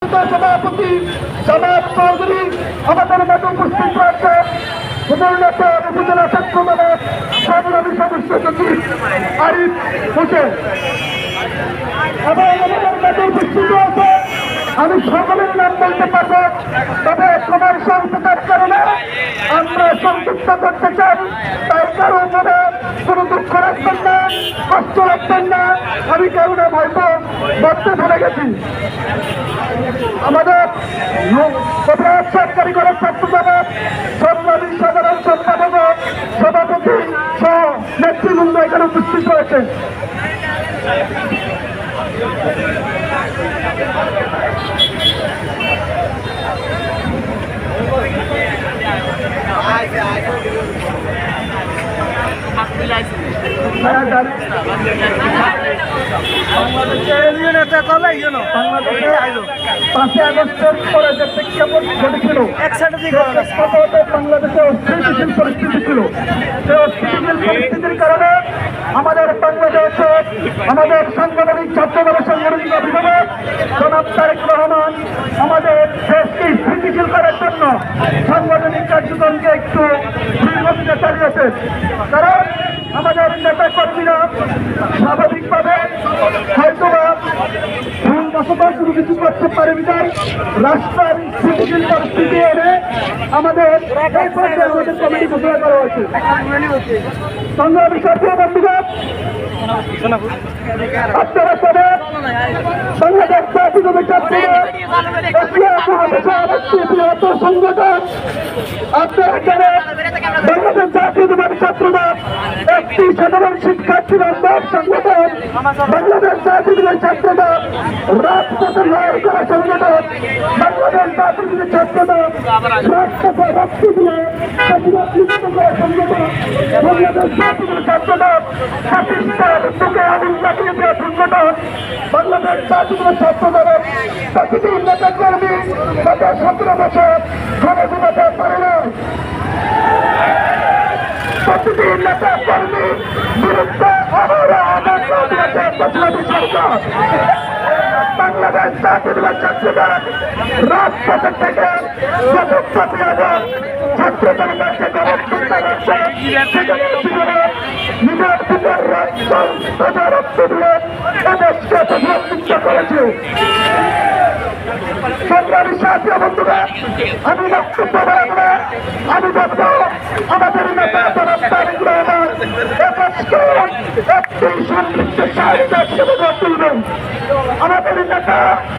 সভাপতি জামাত চৌধুরী আমাদের মাঝে উপস্থিত রয়েছে। উপজেলা ছাত্র দলের সংগ্রামী সদস্য সচিব আরিফ হোসেন এবং আমাদের মাঝে উপস্থিত রয়েছে। আমি সকলের নাম বলতে পারবো, তবে সময় সংকটের কারণে আমরা সংযুক্ত করতে চাই। তাই কারো মনে কোনো দুঃখ রাখবেন না, কষ্ট রাখবেন না। আমি কারণে হয়তো বলতে ভুলে গেছি। আমাদের সরকারি কলেজ ছাত্র দলের সংগ্রামী সাধারণ সম্পাদক সভাপতি সহ নেতৃবৃন্দ এখানে উপস্থিত রয়েছে। পাঁচই আগস্টের পরে যে প্রেক্ষাপট ঘটেছিল, বাংলাদেশে অস্থিতিশীল পরিস্থিতি ছিল। সেই অস্থিতিশীল পরিস্থিতির কারণে আমাদের বাংলাদেশে আমাদের সাংগঠনিক ছাত্র দলের সাংগঠনিক অভিভাবক জনাব তারেক রহমান আমাদের দেশকে স্থিতিশীল করার জন্য সাংগঠনিক কার্যক্রমকে একটু দীর্ঘদিনে চালিয়েছেন। কারণ আমাদের নেতা কর্মীরা স্বাভাবিকভাবে হয়তোবা ভুল বসবাস শুরু কিছু করতে পারে বিধায় রাষ্ট্রের স্থিতিশীল পরিস্থিতি এনে আমাদের কমিটি ঘোষণা করা হয়েছে। সংগ্রামী ছাত্র বন্ধুগণ, আপনারা সবাই বাংলাদেশ জাতীয়তাবাদী ছাত্রদল এশিয়া মহাদেশের একটি বৃহত্তর সংগঠন। আপনারা জানেন বাংলাদেশ জাতীয়তাবাদী ছাত্রদল একটি সাধারণ শিক্ষার্থী বান্ধব সংগঠন। বাংলাদেশ জাতীয়তাবাদী ছাত্রদল রাজপথে লড়াই করা সংগঠন। বাংলাদেশ জাতীয়তাবাদী ছাত্রদল রাজপথে রক্ত দিয়ে মুক্ত করা সংগঠন। বাংলাদেশ জাতীয়তাবাদী ছাত্রদল পাকিস্তান বুকে আগুন লাগিয়ে দেওয়া সংগঠন। বাংলাদেশ জাতীয়তাবাদী ছাত্রদলের প্রতিটি নেতা কর্মী গত 17 বছর ঘরে ঘুমাতে পারে না। প্রতিটি নেতা কর্মীর বিরুদ্ধে সরকার। বাংলাদেশ জাতীয়তাবাদী ছাত্রদল রাজপথের থেকে ছাত্র জনতাকে নিজের পিতার রাজ্য প্রজারত্ব দিয়ে এদেশকে প্রতিষ্ঠিত করেছে। সংগ্রামী সাথী বন্ধুরা, আমি বক্তব্য বলবো, আমি বলবো আমাদের নেতা জনাব তারেক রহমান এদেশকে একটি সমৃদ্ধ সাহিত্য হিসেবে গড়ে তুলবেন। আমাদের নেতা